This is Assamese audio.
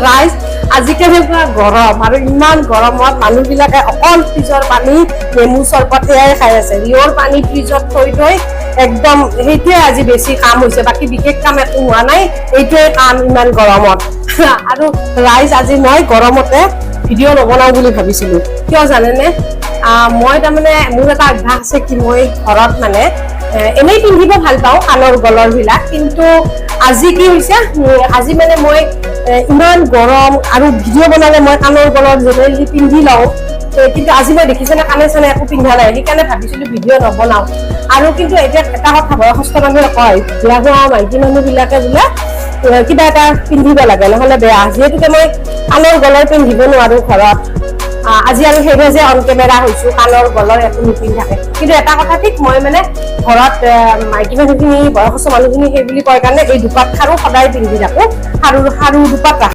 ৰাইজ আজিকালি পুৰা গৰম আৰু ইমান গৰমত মানুহবিলাকে অকল ফ্ৰিজৰ পানী নেমু চৰবত সেয়াই খাই আছে ৰিঅ'ৰ পানী ফ্ৰিজত থৈ থৈ একদম সেইটোৱে আজি বেছি কাম হৈছে বাকী বিশেষ কাম একো হোৱা নাই এইটোৱে কাম ইমান গৰমত আৰু ৰাইজ আজি মই গৰমতে ভিডিঅ' নবনাও বুলি ভাবিছিলো কিয় জানেনে মই তাৰমানে মোৰ এটা অভ্যাস আছে কি মই ঘৰত মানে এনেই পিন্ধিব ভাল পাওঁ কাণৰ গলৰ বিলাক কিন্তু আজি কি হৈছে আজি মানে মই ইমান গৰম আৰু ভিডিঅ' বনালে মই কাণৰ গলৰ জেনেৰেলি পিন্ধি লওঁ কিন্তু আজি মই দেখিছে না কাণে চানে একো পিন্ধা নাই সেইকাৰণে ভাবিছিলো ভিডিঅ' নবনাও আৰু কিন্তু এতিয়া এটা কথা বয়সস্থ মানুহে কয় বিয়া হোৱা মাইকী মানুহবিলাকে বোলে কিবা এটা পিন্ধিব লাগে নহ'লে বেয়া যিহেতুকে মই কাণৰ গলৰ পিন্ধিব নোৱাৰো ঘৰত আজি আৰু সেইভাবে যে অন কেমেৰা হৈছো কাণৰ গলৰ একো নিপিন্ধাকে কিন্তু এটা কথা ঠিক মই মানে ঘৰত মাইকী মানুহখিনি বয়সস্থ মানুহখিনি সেই বুলি কয় কাৰণে এই দুপাত খাৰু সদায় পিন্ধি থাকো খাৰু দুপাত